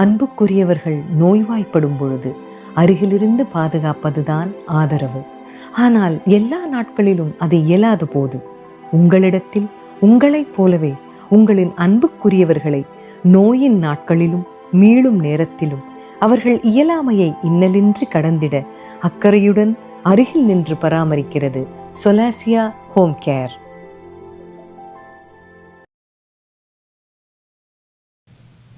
அன்புக்குரியவர்கள் நோய்வாய்ப்படும் பொழுது அருகிலிருந்து பாதுகாப்பதுதான் ஆதரவு. ஆனால் எல்லா நாட்களிலும் அது இயலாத போது உங்களிடத்தில் உங்களைப் போலவே உங்களின் அன்புக்குரியவர்களை நோயின் நாட்களிலும் மீளும் நேரத்திலும் அவர்கள் இயலாமையை இன்னலின்றி கடந்திட அக்கறையுடன் அருகில் நின்று பராமரிக்கிறது சொலாசியா ஹோம் கேர்.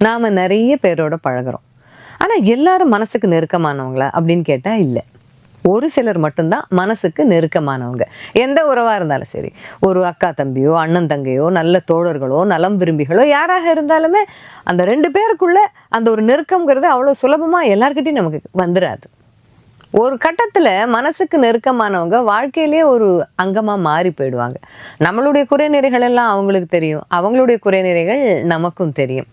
நாம நிறைய பேரோட பழகிறோம். ஆனா எல்லாரும் மனசுக்கு நெருக்கமானவங்களா அப்படின்னு கேட்டா இல்லை. ஒரு சிலர் மட்டும்தான் மனசுக்கு நெருக்கமானவங்க. எந்த உறவாக இருந்தாலும் சரி, ஒரு அக்கா தம்பியோ அண்ணன் தங்கையோ நல்ல தோழர்களோ நலம் விரும்பிகளோ யாராக இருந்தாலுமே அந்த 2 பேருக்குள்ள அந்த ஒரு நெருக்கம்ங்கிறது அவ்வளோ சுலபமாக எல்லார்கிட்டையும் நமக்கு வந்துடாது. ஒரு கட்டத்தில் மனசுக்கு நெருக்கமானவங்க வாழ்க்கையிலேயே ஒரு அங்கமாக மாறி போயிடுவாங்க. நம்மளுடைய குறைநிறைகள் எல்லாம் அவங்களுக்கு தெரியும், அவங்களுடைய குறைநிறைகள் நமக்கும் தெரியும்.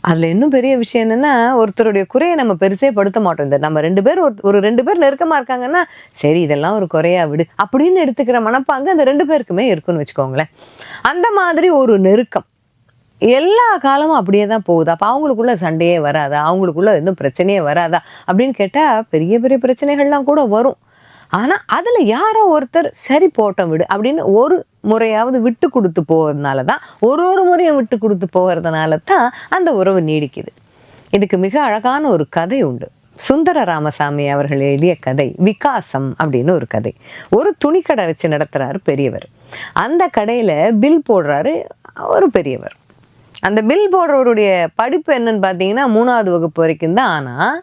அதில் இன்னும் பெரிய விஷயம் என்னென்னா, ஒருத்தருடைய குறையை நம்ம பெருசே படுத்த மாட்டோம். இந்த நம்ம 2 பேர் ஒரு 2 பேர் நெருக்கமாக இருக்காங்கன்னா, சரி இதெல்லாம் ஒரு குறையா விடு அப்படின்னு எடுத்துக்கிற மனப்பாங்க அந்த 2 பேருக்குமே இருக்குன்னு வச்சுக்கோங்களேன். அந்த மாதிரி ஒரு நெருக்கம் எல்லா காலமும் அப்படியே தான் போகுது. அப்போ அவங்களுக்குள்ள சண்டையே வராதா, அவங்களுக்குள்ள எதுவும் பிரச்சனையே வராதா அப்படின்னு கேட்டால் பெரிய பெரிய பிரச்சனைகள்லாம் கூட வரும். ஆனால் அதில் யாரோ ஒருத்தர் சரி போட்டோம் விடு அப்படின்னு ஒரு முறையாவது விட்டு கொடுத்து போகிறதுனால தான், ஒரு முறையும் விட்டு கொடுத்து போகிறதுனால தான் அந்த உறவு நீடிக்குது. இதுக்கு மிக அழகான ஒரு கதை உண்டு. சுந்தர ராமசாமி அவர்கள் எழுதிய கதை விகாசம் அப்படின்னு ஒரு கதை. ஒரு துணிக்கடை வச்சு நடத்துகிறாரு பெரியவர். அந்த கடையில் பில் போடுறாரு ஒரு பெரியவர். அந்த பில் போடுறவருடைய படிப்பு என்னன்னு பார்த்தீங்கன்னா 3வது வகுப்பு வரைக்கும் தான். ஆனால்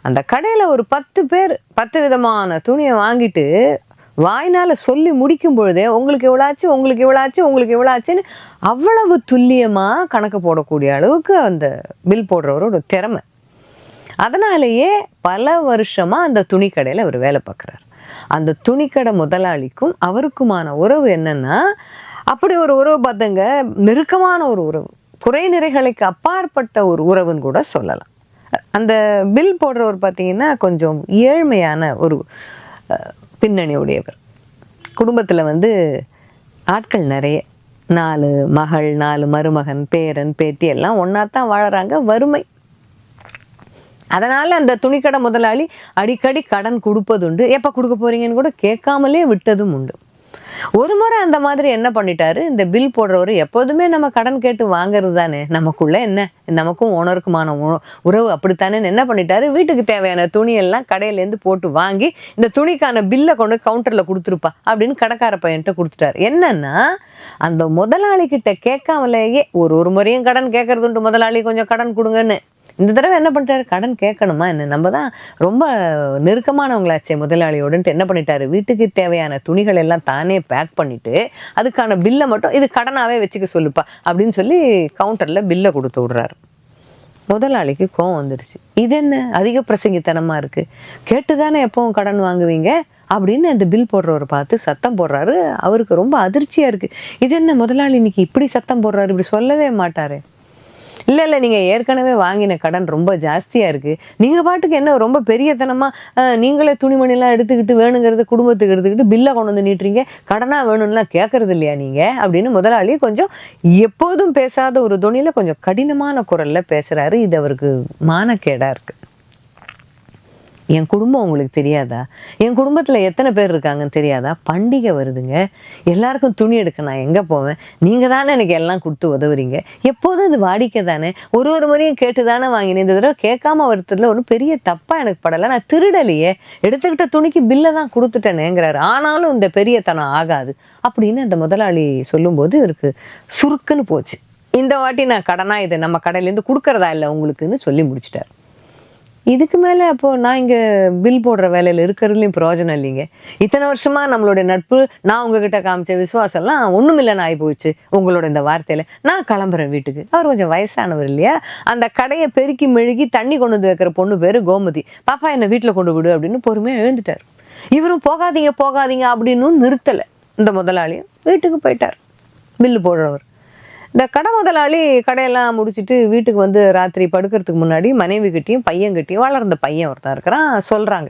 அந்த கடையில் ஒரு 10 பேர் 10 விதமான துணியை வாங்கிட்டு வாய்னால் சொல்லி முடிக்கும் பொழுதே உங்களுக்கு எவ்வளாச்சு, உங்களுக்கு எவ்வளாச்சு, உங்களுக்கு எவ்வளாச்சுன்னு அவ்வளவு துல்லியமாக கணக்கு போடக்கூடிய அளவுக்கு அந்த பில் போடுறவரோட திறமை. அதனாலேயே பல வருஷமாக அந்த துணிக்கடையில் அவர் வேலை பார்க்குறாரு. அந்த துணிக்கடை முதலாளிக்கும் அவருக்குமான உறவு என்னன்னா, அப்படி ஒரு உறவு பார்த்தங்க, நெருக்கமான ஒரு உறவு, குறைநிறைகளுக்கு அப்பாற்பட்ட ஒரு உறவுன்னு கூட சொல்லலாம். அந்த பில் போடுறவர் பார்த்தீங்கன்னா கொஞ்சம் ஏழ்மையான ஒரு பின்னணி உடையவர். குடும்பத்தில் ஆட்கள் நிறைய, 4 மகள் 4 மருமகன் பேரன் பேத்தி எல்லாம் ஒன்றா தான் வாழறாங்க. வறுமை. அதனால் அந்த துணிக்கடை முதலாளி அடிக்கடி கடன் கொடுப்பதுண்டு. எப்போ கொடுக்க போறீங்கன்னு கூட கேட்காமலே விட்டதும் உண்டு. ஒரு முறை அந்த மாதிரி என்ன பண்ணிட்டாரு, இந்த பில் போடுறவர் எப்போதுமே நம்ம கடன் கேட்டு வாங்குறது தானே, நமக்குள்ள என்ன, நமக்கும் ஓனருக்குமான உறவு அப்படித்தானே என்ன பண்ணிட்டாரு, வீட்டுக்கு தேவையான துணியெல்லாம் கடையிலேருந்து போட்டு வாங்கி இந்த துணிக்கான பில்லை கொண்டு கவுண்டரில் கொடுத்துருப்பா அப்படின்னு கடைக்கார பையன்கிட்ட கொடுத்துட்டாரு. என்னன்னா அந்த முதலாளி கிட்ட கேட்காமலேயே ஒரு முறையும் கடன் கேட்கறது உண்டு, முதலாளி கொஞ்சம் கடன் கொடுங்கன்னு. இந்த தடவை என்ன பண்ணிட்டாரு, கடன் கேட்கணுமா என்ன, நம்ம தான் ரொம்ப நெருக்கமானவங்களாச்சே முதலாளியோடுன்ட்டு என்ன பண்ணிட்டாரு, வீட்டுக்கு தேவையான துணிகள் எல்லாம் தானே பேக் பண்ணிட்டு அதுக்கான பில்லை மட்டும் இது கடனாகவே வச்சுக்க சொல்லுப்பா அப்படின்னு சொல்லி கவுண்டரில் பில்லை கொடுத்து விடுறாரு. முதலாளிக்கு கோவம் வந்துடுச்சு. இது என்ன அதிக பிரசங்கித்தனமாக இருக்குது, கேட்டு தானே எப்பவும் கடன் வாங்குவீங்க அப்படின்னு அந்த பில் போடுறவரை பார்த்து சத்தம் போடுறாரு. அவருக்கு ரொம்ப அதிர்ச்சியாக இருக்குது. இது என்ன முதலாளி இன்னைக்கு இப்படி சத்தம் போடுறாரு, இப்படி சொல்லவே மாட்டாரு. இல்லை நீங்கள் ஏற்கனவே வாங்கின கடன் ரொம்ப ஜாஸ்தியாக இருக்குது, நீங்கள் பாட்டுக்கு என்ன ரொம்ப பெரியத்தனமாக நீங்களே துணிமணிலாம் எடுத்துக்கிட்டு வேணுங்கிறத குடும்பத்துக்கு எடுத்துக்கிட்டு பில்லை கொண்டு வந்து நீட்டுறீங்க, கடனாக வேணும்லாம் கேட்கறது இல்லையா நீங்கள் அப்படின்னு முதலாளி கொஞ்சம் எப்போதும் பேசாத ஒரு துணியில் கொஞ்சம் கடினமான குரலில் பேசுகிறாரு. இது அவருக்கு மானக்கேடாக இருக்குது. என் குடும்பம் உங்களுக்கு தெரியாதா, என் குடும்பத்தில் எத்தனை பேர் இருக்காங்கன்னு தெரியாதா, பண்டிகை வருதுங்க, எல்லாருக்கும் துணி எடுக்க நான் எங்கே போவேன், நீங்கள் தானே எனக்கு எல்லாம் கொடுத்து உதவுறீங்க, எப்போதும் இது வாடிக்கை தானே, ஒரு முறையும் கேட்டு தானே வாங்கினேன், இந்த தடவை கேட்காம வருத்தத்தில் ஒன்றும் பெரிய தப்பாக எனக்கு படலை, நான் திருடலையே, எடுத்துக்கிட்ட துணிக்கு பில்லை தான் கொடுத்துட்டேனேங்கிறாரு. ஆனாலும் இந்த பெரியத்தனம் ஆகாது அப்படின்னு அந்த முதலாளி சொல்லும்போது இவருக்கு சுருக்குன்னு போச்சு. இந்த வாட்டி நான் கடனாக இதை நம்ம கடையிலேருந்து கொடுக்கறதா இல்லை உங்களுக்குன்னு சொல்லி முடிச்சிட்டார். இதுக்கு மேலே அப்போது நான் இங்கே பில் போடுற வேலையில் இருக்கிறதுலையும் பிரயோஜனம் இல்லைங்க, இத்தனை வருஷமாக நம்மளுடைய நட்பு, நான் உங்ககிட்ட காமிச்ச விசுவாசம்லாம் ஒன்றும் இல்லைன்னு ஆகி போச்சு உங்களோட இந்த வார்த்தையில், நான் கிளம்புறேன் வீட்டுக்கு. அவர் கொஞ்சம் வயசானவர் இல்லையா, அந்த கடையை பெருக்கி மெழுகி தண்ணி கொண்டு வந்து வைக்கிற பொண்ணு பேர் கோமதி, பாப்பா என்னை வீட்டில் கொண்டு விடு அப்படின்னு பொறுமையாக எழுந்துட்டார். இவரும் போகாதீங்க போகாதீங்க அப்படின்னு நிறுத்தலை. இந்த முதலாளியும் வீட்டுக்கு போயிட்டார். பில்லு போடுறவர் இந்த கடை முதலாளி கடையெல்லாம் முடிச்சுட்டு வீட்டுக்கு ராத்திரி படுக்கிறதுக்கு முன்னாடி மனைவிக்கிட்டையும் பையன்கிட்டையும், வளர்ந்த பையன் ஒருத்தன் இருக்கிறான், சொல்கிறாங்க.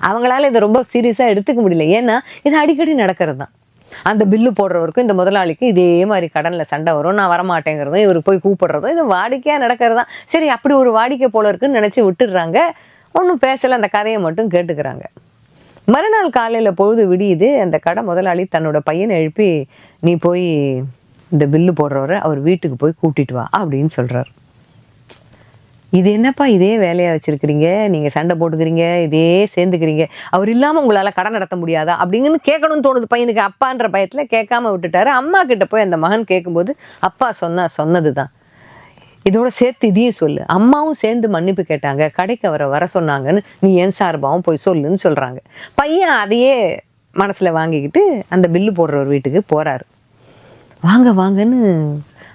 அவங்களால இதை ரொம்ப சீரியஸாக எடுத்துக்க முடியல, ஏன்னா இது அடிக்கடி நடக்கிறது தான். அந்த பில்லு போடுறவருக்கும் இந்த முதலாளிக்கும் இதே மாதிரி கடனில் சண்டை வரும். நான் வரமாட்டேங்கிறதும் இவர் போய் கூப்பிடுறதும் இது வாடிக்கையாக நடக்கிறதான். சரி, அப்படி ஒரு வாடிக்கை போல இருக்குன்னு நினச்சி விட்டுடுறாங்க. ஒன்றும் பேசலை, அந்த கதையை மட்டும் கேட்டுக்கிறாங்க. மறுநாள் காலையில் பொழுது விடியுது. அந்த கடை முதலாளி தன்னோட பையனை எழுப்பி, நீ போய் இந்த பில்லு போடுறவரை அவர் வீட்டுக்கு போய் கூட்டிட்டு வா அப்படின்னு சொல்கிறார். இது என்னப்பா இதே வேலையாக வச்சுருக்கிறீங்க, நீங்கள் சண்டை போட்டுக்கிறீங்க, இதே சேர்ந்துக்கிறீங்க, அவர் இல்லாமல் உங்களால் கடன் நடத்த முடியாதா அப்படிங்கன்னு கேட்கணும்னு தோணுது பையனுக்கு. அப்பான்ற பயத்தில் கேட்காம விட்டுட்டாரு. அம்மா கிட்ட போய் அந்த மகன் கேட்கும்போது அப்பா சொன்னது தான், இதோட சேர்த்து இதையும் சொல்லு, அம்மாவும் சேர்ந்து மன்னிப்பு கேட்டாங்க, கடைக்கு அவரை வர சொன்னாங்கன்னு நீ என் சார்பாகவும் போய் சொல்லுன்னு சொல்கிறாங்க. பையன் அதையே மனசில் வாங்கிக்கிட்டு அந்த பில்லு போடுறவர் வீட்டுக்கு போகிறாரு. வாங்கன்னு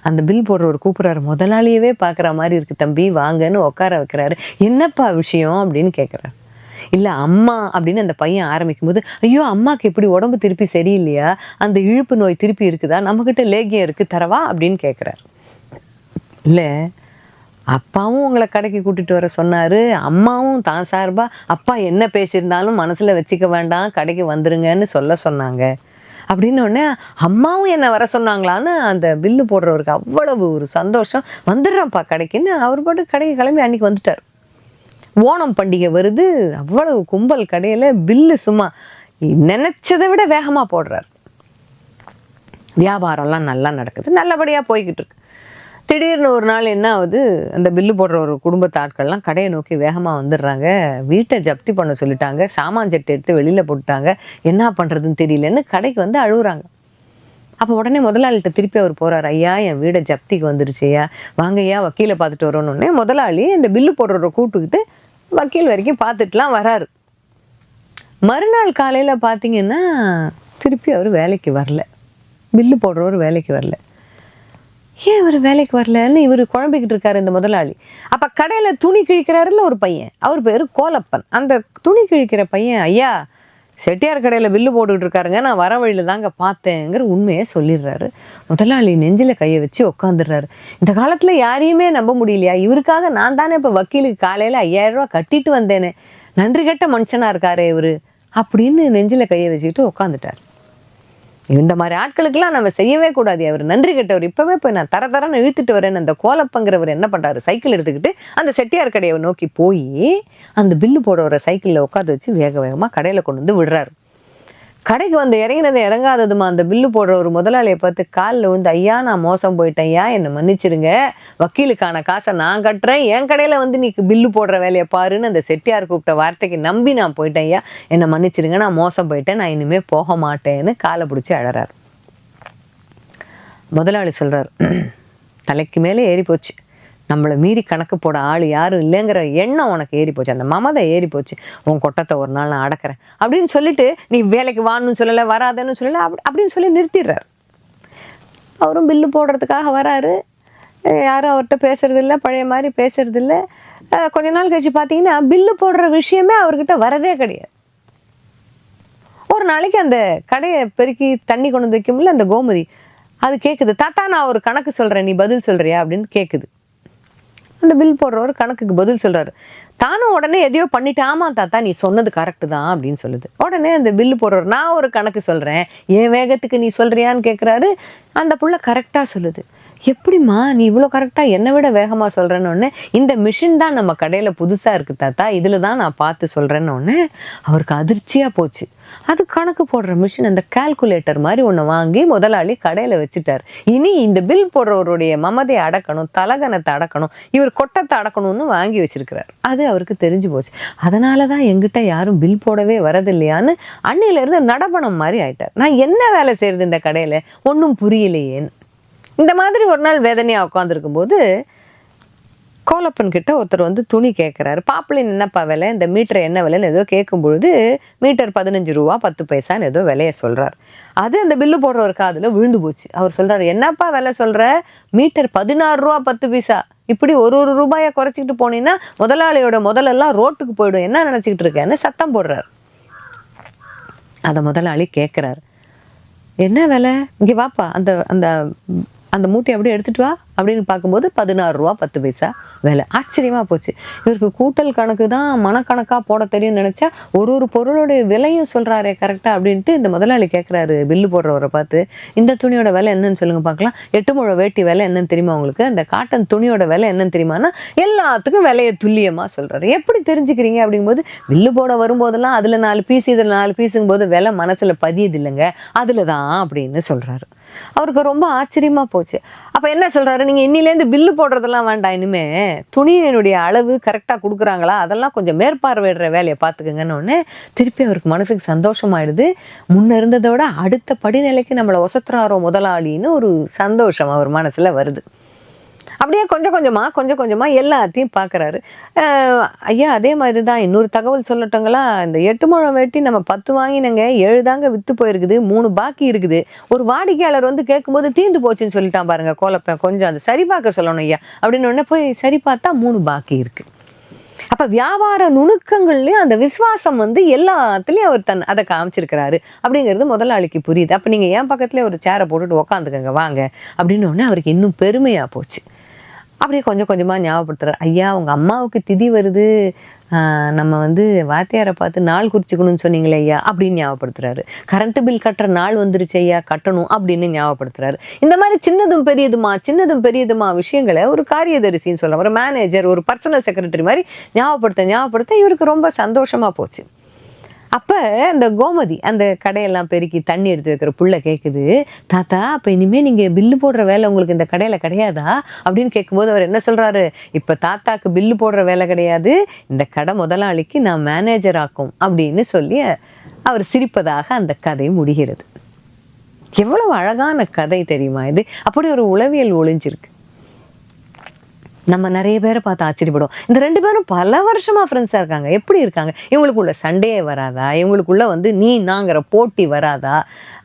அந்த பில் போடுறவர் கூப்பிட்றாரு. முதலாளியவே பார்க்குற மாதிரி இருக்குது தம்பி, வாங்கன்னு உட்கார வைக்கிறாரு. என்னப்பா விஷயம் அப்படின்னு கேட்குறாரு. இல்லை அம்மா அப்படின்னு அந்த பையன் ஆரம்பிக்கும் போது, ஐயோ அம்மாவுக்கு எப்படி உடம்பு திருப்பி சரியில்லையா, அந்த இழுப்பு நோய் திருப்பி இருக்குதா, நம்மக்கிட்ட லேகியம் இருக்குது தரவா அப்படின்னு கேட்குறாரு. இல்லை, அப்பாவும் உங்களை கடைக்கு கூட்டிகிட்டு வர சொன்னார், அம்மாவும் தான் சார்பாக அப்பா என்ன பேசியிருந்தாலும் மனசில் வச்சுக்க வேண்டாம், கடைக்கு வந்துருங்கன்னு சொன்னாங்க அப்படின்னு உடனே அம்மாவும் என்னை வர சொன்னாங்களான்னு அந்த பில்லு போடுறவருக்கு அவ்வளவு ஒரு சந்தோஷம். வந்துடுறான்ப்பா கடைக்குன்னு அவர் பாட்டு கடைக்கு கிளம்பி அன்னைக்கு வந்துட்டார். ஓணம் பண்டிகை வருது, அவ்வளவு கும்பல் கடையில். பில்லு சும்மா நினைச்சதை விட வேகமாக போடுறார். வியாபாரம்லாம் நல்லா நடக்குது, நல்லபடியாக போய்கிட்டு இருக்கு. திடீர்னு ஒரு நாள் என்ன ஆகுது, அந்த பில்லு போடுற ஒரு குடும்பத்து ஆட்கள்லாம் கடையை நோக்கி வேகமாக வந்துடுறாங்க. வீட்டை ஜப்தி பண்ண சொல்லிட்டாங்க, சாமான் சட்டை எடுத்து வெளியில் போட்டுட்டாங்க, என்ன பண்ணுறதுன்னு தெரியலன்னு கடைக்கு வந்து அழுகுறாங்க. அப்போ உடனே முதலாளிகிட்ட திருப்பி அவர் போகிறார். ஐயா என் வீடை ஜப்திக்கு வந்துருச்சு ஐயா, வாங்க ஐயா வக்கீலை பார்த்துட்டு வரோன்னு முதலாளி இந்த பில்லு போடுறவரை கூப்பிட்டுக்கிட்டு வக்கீல் வரைக்கும் பார்த்துட்டுலாம் வராரு. மறுநாள் காலையில் பார்த்தீங்கன்னா திருப்பி அவர் வேலைக்கு வரல, பில்லு போடுறவர் வேலைக்கு வரல. ஏன் இவர் வேலைக்கு வரலன்னு இவர் குழம்பிக்கிட்டு இருக்காரு இந்த முதலாளி. அப்போ கடையில் துணி கிழிக்கிறாருல்ல ஒரு பையன், அவர் பேர் கோலப்பன். அந்த துணி கிழிக்கிற பையன், ஐயா செட்டியார் கடையில் பில்லு போட்டுக்கிட்டு இருக்காருங்க, நான் வர வழியில் தாங்க பார்த்தேங்கிற உண்மையை சொல்லிடுறாரு. முதலாளி நெஞ்சில் கையை வச்சு உட்காந்துடுறாரு. இந்த காலத்தில் யாரையுமே நம்ப முடியலையா, இவருக்காக நான் தானே இப்போ வக்கீலுக்கு காலையில் 5000 ரூபா கட்டிட்டு வந்தேனே, நன்றி கெட்ட மனுஷனாக இருக்காரு இவர் அப்படின்னு நெஞ்சில் கையை வச்சுக்கிட்டு உட்காந்துட்டார். இந்த மாதிரி ஆட்களுக்கெல்லாம் நம்ம செய்யவே கூடாது, அவர் நன்றி கெட்டவர், இப்போவே போய் நான் தரன்னு இழுத்துட்டு வரேன்னு அந்த கோலப்பங்கிறவர் என்ன பண்ணுறாரு, சைக்கிள் எடுத்துக்கிட்டு அந்த செட்டியார் கடையை நோக்கி போய் அந்த பில்லு போடுற சைக்கிளில் உட்காந்து வச்சு வேக வேகமாக கடையில் கொண்டு வந்து விடுறாரு. கடைக்கு வந்து இறங்கினது இறங்காததுமா அந்த பில்லு போடுற ஒரு முதலாளியை பார்த்து காலில் விழுந்து, ஐயா நான் மோசம் போயிட்டேன் ஐயா, என்னை மன்னிச்சிருங்க, வக்கீலுக்கான காசை நான் கட்டுறேன், என் கடையில் வந்து நீ பில்லு போடுற வேலையை பாருன்னு அந்த செட்டியார் கூப்பிட்ட வார்த்தைக்கு நம்பி நான் போயிட்டேன் ஐயா, என்னை மன்னிச்சிருங்க, நான் மோசம் போயிட்டேன், நான் இனிமேல் போக மாட்டேன்னு காலை பிடிச்சி அழறாரு. முதலாளி சொல்கிறார், தலைக்கு மேலே ஏறி போச்சு, நம்மளை மீறி கணக்கு போட ஆள் யாரும் இல்லைங்கிற எண்ணம் உனக்கு ஏறி போச்சு, அந்த மமதை ஏறி போச்சு, உன் கொட்டத்தை ஒரு நாள் நான் அடக்கிறேன் அப்படின்னு சொல்லிட்டு நீ வேலைக்கு வான்னு சொல்லலை, வராதன்னு சொல்லலை, அப்படின்னு சொல்லி நிறுத்திடுறாரு. அவரும் பில்லு போடுறதுக்காக வராரு, யாரும் அவர்கிட்ட பேசுறதில்ல, பழைய மாதிரி பேசுறதில்ல. கொஞ்ச நாள் கழிச்சு பார்த்தீங்கன்னா பில்லு போடுற விஷயமே அவர்கிட்ட வரதே கிடையாது. ஒரு நாளைக்கு அந்த கடையை பெருக்கி தண்ணி கொண்டு வந்து வைக்கும்ல அந்த கோமதி, அது கேட்குது, தாத்தா நான் ஒரு கணக்கு சொல்கிறேன், நீ பதில் சொல்கிறியா அப்படின்னு கேட்குது. அந்த பில் போடுறவர் கணக்குக்கு பதில் சொல்கிறாரு. தானும் உடனே எதையோ பண்ணிட்டு, ஆமாம் தாத்தா நீ சொன்னது கரெக்டு தான் அப்படின்னு சொல்லுது. உடனே அந்த பில்லு போடுறவர், நான் ஒரு கணக்கு சொல்கிறேன், என் வேகத்துக்கு நீ சொல்கிறியான்னு கேட்குறாரு. அந்த புள்ள கரெக்டாக சொல்லுது. எப்படிம்மா நீ இவ்வளோ கரெக்டாக என்னை விட வேகமாக சொல்கிறேன்னு, இந்த மிஷின் தான் நம்ம கடையில் புதுசாக இருக்குது தாத்தா, இதில் தான் நான் பார்த்து சொல்கிறேன்னு அவருக்கு அதிர்ச்சியாக போச்சு. அது கணக்கு போடுற மிஷின், அந்த கால்குலேட்டர் மாதிரி ஒன்று வாங்கி முதலாளி கடையில் வச்சுட்டார். இனி இந்த பில் போடுறவருடைய மமதையை அடக்கணும், தலகனத்தை அடக்கணும், இவர் கொட்டத்தை அடக்கணும்னு வாங்கி வச்சிருக்கிறார். அது அவருக்கு தெரிஞ்சு போச்சு. அதனால தான் எங்கிட்ட யாரும் பில் போடவே வரதில்லையான்னு அன்னையிலேருந்து நடபணம் மாதிரி ஆயிட்டார். நான் என்ன வேலை செய்கிறது இந்த கடையில், ஒன்றும் புரியலையேன்னு. இந்த மாதிரி ஒரு நாள் வேதனையாக உட்காந்துருக்கும் போது கோலப்பன் கிட்ட ஒருத்தர் வந்து துணி கேட்குறாரு. பாப்புலின் என்னப்பா விலை, இந்த மீட்டர் என்ன விலைன்னு ஏதோ கேட்கும் பொழுது மீட்டர் 15 ரூபா 10 பைசான்னு ஏதோ விலையை சொல்கிறார். அது அந்த பில்லு போடுற ஒரு காதில் விழுந்து போச்சு. அவர் சொல்கிறார், என்னப்பா விலை சொல்கிற, மீட்டர் 16 ரூபா 10 பைசா, இப்படி ஒரு ரூபாயை குறைச்சிக்கிட்டு போனீங்கன்னா முதலாளியோட முதலெல்லாம் ரோட்டுக்கு போயிடும், என்ன நினச்சிக்கிட்டு இருக்கேன்னு சத்தம் போடுறார். அதை முதலாளி கேட்குறாரு, என்ன விலை, இங்கே வாப்பா, அந்த அந்த அந்த மூட்டை அப்படியே எடுத்துட்டு வா அப்படின்னு பார்க்கும்போது 16 ரூபா 10 பைசா விலை. ஆச்சரியமா போச்சு. இவருக்கு கூட்டல் கணக்கு தான் மனக்கணக்காக போட தெரியும்னு நினச்சா ஒரு பொருளுடைய விலையும் சொல்கிறாரே கரெக்டாக அப்படின்ட்டு இந்த முதலாளி கேட்குறாரு பில்லு போடுறவரை பார்த்து, இந்த துணியோட விலை என்னன்னு சொல்லுங்க பார்க்கலாம், 8 முழம் வேட்டி விலை என்னன்னு தெரியுமா உங்களுக்கு, அந்த காட்டன் துணியோட விலை என்னன்னு தெரியுமானா எல்லாத்துக்கும் விலையை துல்லியமாக சொல்கிறாரு. எப்படி தெரிஞ்சுக்கிறீங்க அப்படிங்கும்போது, பில்லு போட வரும்போதெல்லாம் அதில் 4 பீஸ் இதில் 4 பீஸுங்கும் போது விலை மனசில் பதியுது இல்லைங்க, அதில் தான் அப்படின்னு சொல்கிறாரு. அவருக்கு ரொம்ப ஆச்சரியமா போச்சு. அப்ப என்ன சொல்றாரு, நீங்க இன்னிலேருந்து பில்லு போடுறதெல்லாம் வேண்டாம், இனிமே துணியினுடைய அளவு கரெக்டா கொடுக்குறாங்களா அதெல்லாம் கொஞ்சம் மேற்பார்வையிடுற வேலையை பார்த்துக்குங்கன்னு உடனே திருப்பி அவருக்கு மனசுக்கு சந்தோஷமாயிடுது. முன்ன இருந்ததோட அடுத்த படிநிலைக்கு நம்மளை ஒசத்துறாரோ முதலாளின்னு ஒரு சந்தோஷம் அவர் மனசுல வருது. அப்படியே கொஞ்சம் கொஞ்சமாக எல்லாத்தையும் பார்க்குறாரு. ஐயா அதே மாதிரி தான் இன்னொரு தகவல் சொல்லட்டுங்களா, இந்த 8 முழம் வேட்டி நம்ம 10 வாங்கினங்க 7 தாங்க விற்று போயிருக்குது, 3 பாக்கி இருக்குது. ஒரு வாடிக்கையாளர் வந்து கேட்கும்போது தீர்ந்து போச்சுன்னு சொல்லிட்டான் பாருங்க கோலப்பேன், கொஞ்சம் அந்த சரி பார்க்க சொல்லணும் ஐயா அப்படின்னு உடனே போய் சரி பார்த்தா 3 பாக்கி இருக்குது. அப்போ வியாபார நுணுக்கங்கள்லேயும் அந்த விசுவாசம் வந்து எல்லாத்துலேயும் அவர் அதை காமிச்சிருக்கிறாரு அப்படிங்கிறது முதலாளிக்கு புரியுது. அப்போ நீங்கள் என் பக்கத்துலேயே ஒரு சேரை போட்டுட்டு உக்காந்துக்கங்க வாங்க அப்படின்னு உடனே அவருக்கு இன்னும் பெருமையாக போச்சு. அப்படியே கொஞ்சம் கொஞ்சமாக ஞாபகப்படுத்துறாரு, ஐயா உங்கள் அம்மாவுக்கு திதி வருது, நம்ம வந்து வாத்தியாரை பார்த்து நாள் குறிச்சிக்கணும்னு சொன்னீங்களே ஐயா அப்படின்னு ஞாபகப்படுத்துறாரு. கரண்ட் பில் கட்டுற நாள் வந்துருச்சு ஐயா கட்டணும் அப்படின்னு ஞாபகப்படுத்துறாரு. இந்த மாதிரி சின்னதும் பெரியதுமா விஷயங்களை ஒரு காரியதரிசின்னு சொல்லலாம், ஒரு மேனேஜர், ஒரு பர்சனல் செக்ரட்டரி மாதிரி ஞாபகப்படுத்த இவருக்கு ரொம்ப சந்தோஷமா போச்சு. அப்போ அந்த கோமதி அந்த கடையெல்லாம் பெருக்கி தண்ணி எடுத்து வைக்கிற புள்ள கேட்குது, தாத்தா அப்போ இனிமேல் நீங்கள் பில்லு போடுற வேலை உங்களுக்கு இந்த கடையில் கிடையாதா அப்படின்னு கேட்கும்போது அவர் என்ன சொல்கிறாரு, இப்போ தாத்தாக்கு பில்லு போடுற வேலை கிடையாது, இந்த கடை முதலாளிக்கு நான் மேனேஜர் ஆக்கும் அப்படின்னு சொல்லி அவர் சிரிப்பதாக அந்த கதை முடிகிறது. எவ்வளவு அழகான கதை தெரியுமா இது. அப்படி ஒரு உளவியல் ஒளிஞ்சிருக்கு. நம்ம நிறைய பேரை பார்த்து ஆச்சரியப்படும். இந்த 2 பேரும் பல வருஷமா ஃப்ரெண்ட்ஸாக இருக்காங்க, எப்படி இருக்காங்க, இவங்களுக்குள்ள சண்டையே வராதா, இவங்களுக்குள்ள வந்து நீ நாங்கிற போட்டி வராதா,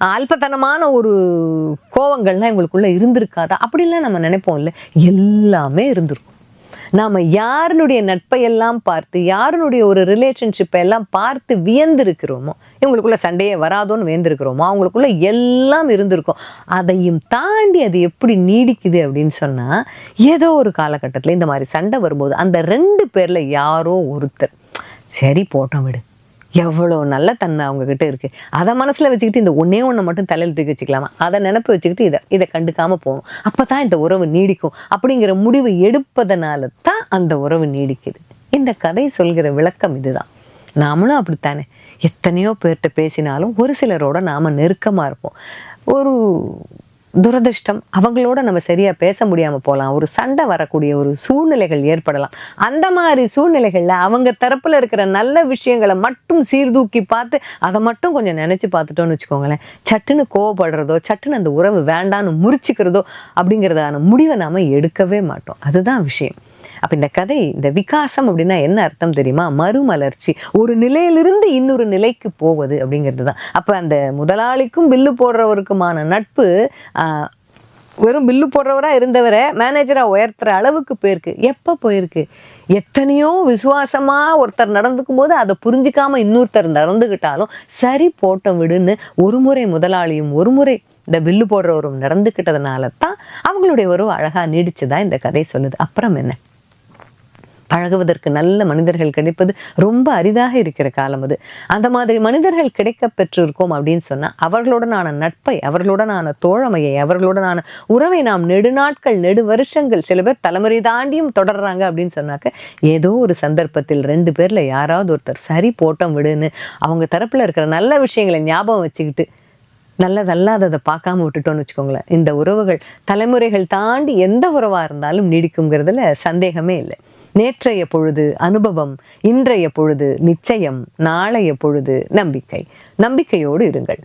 அல்பத்தனமான ஒரு கோவங்கள்லாம் இவங்களுக்குள்ள இருந்திருக்காதா அப்படிலாம் நம்ம நினைப்போம் இல்லை, எல்லாமே இருந்திருக்கும். நாம் யாருனுடைய நட்பையெல்லாம் பார்த்து யாருனுடைய ஒரு ரிலேஷன்ஷிப்பை எல்லாம் பார்த்து வியந்திருக்கிறோமோ, இவங்களுக்குள்ள சண்டையே வராதோன்னு வியந்திருக்கிறோமோ, அவங்களுக்குள்ள எல்லாம் இருந்திருக்கும். அதையும் தாண்டி அது எப்படி நீடிக்குது அப்படின்னு சொன்னால், ஏதோ ஒரு காலகட்டத்தில் இந்த மாதிரி சண்டை வரும்போது அந்த 2 பேரில் யாரோ ஒருத்தர் சரி போட்டோம் விடு, எவ்வளோ நல்ல தன்மை அவங்கக்கிட்ட இருக்குது, அதை மனசில் வச்சுக்கிட்டு இந்த ஒன்று மட்டும் தலையில் தூக்கி வச்சுக்கலாமா, அதை நினப்பு வச்சுக்கிட்டு இதை கண்டுக்காமல் போகணும், அப்போ தான் இந்த உறவு நீடிக்கும் அப்படிங்கிற முடிவு எடுப்பதனால தான் அந்த உறவு நீடிக்குது. இந்த கதை சொல்கிற விளக்கம் இதுதான். நாமளும் அப்படித்தானே, எத்தனையோ பேர்கிட்ட பேசினாலும் ஒரு சிலரோட நாம் நெருக்கமாக இருப்போம். ஒரு துரதிர்ஷ்டம் அவங்களோட நம்ம சரியாக பேச முடியாமல் போகலாம், ஒரு சண்டை வரக்கூடிய ஒரு சூழ்நிலைகள் ஏற்படலாம். அந்த மாதிரி சூழ்நிலைகளில் அவங்க தரப்பில் இருக்கிற நல்ல விஷயங்களை மட்டும் சீர்தூக்கி பார்த்து அதை மட்டும் கொஞ்சம் நினச்சி பார்த்துட்டோன்னு வச்சுக்கோங்களேன், சட்டுன்னு கோவப்படுறதோ சட்டுன்னு அந்த உறவு வேண்டான்னு முறிச்சிக்கிறதோ அப்படிங்கிறதான முடிவை நாம் எடுக்கவே மாட்டோம். அதுதான் விஷயம். அப்போ இந்த கதை, இந்த விகாசம் அப்படின்னா என்ன அர்த்தம் தெரியுமா, மறுமலர்ச்சி, ஒரு நிலையிலிருந்து இன்னொரு நிலைக்கு போவது அப்படிங்கிறது தான். அப்போ அந்த முதலாளிக்கும் பில்லு போடுறவருக்குமான நட்பு வெறும் பில்லு போடுறவராக இருந்தவரை மேனேஜராக உயர்த்துற அளவுக்கு போயிருக்கு. எப்போ போயிருக்கு, எத்தனையோ விசுவாசமாக ஒருத்தர் நடந்துக்கும் போது அதை புரிஞ்சிக்காம இன்னொருத்தர் நடந்துக்கிட்டாலும் சரி போட்ட விடுன்னு ஒரு முறை முதலாளியும் ஒரு முறை இந்த பில்லு போடுறவரும் நடந்துக்கிட்டதுனால தான் அவங்களுடைய ஒரு அழகாக நீடிச்சுதான் இந்த கதை சொல்லுது. அப்புறம் என்ன, பழகுவதற்கு நல்ல மனிதர்கள் கிடைப்பது ரொம்ப அரிதாக இருக்கிற காலம் அது. அந்த மாதிரி மனிதர்கள் கிடைக்க பெற்றிருக்கோம் அப்படின்னு சொன்னால் அவர்களுடனான நட்பை, அவர்களுடனான தோழமையை, அவர்களுடனான உறவை நாம் நெடுநாட்கள் நெடு வருஷங்கள் சில பேர் தலைமுறை தாண்டியும் தொடர்றாங்க அப்படின்னு சொன்னாக்க, ஏதோ ஒரு சந்தர்ப்பத்தில் 2 பேரில் யாராவது ஒருத்தர் சரி போட்டோம் விடுன்னு அவங்க தரப்பில் இருக்கிற நல்ல விஷயங்களை ஞாபகம் வச்சுக்கிட்டு நல்லதல்லாததை பார்க்காம விட்டுட்டோன்னு வச்சுக்கோங்களேன், இந்த உறவுகள் தலைமுறைகள் தாண்டி எந்த உறவாக இருந்தாலும் நீடிக்குங்கிறதுல சந்தேகமே இல்லை. நேற்றைய பொழுது அனுபவம், இன்றைய பொழுது நிச்சயம், நாளைய பொழுது நம்பிக்கை. நம்பிக்கையோடு இருங்கள்.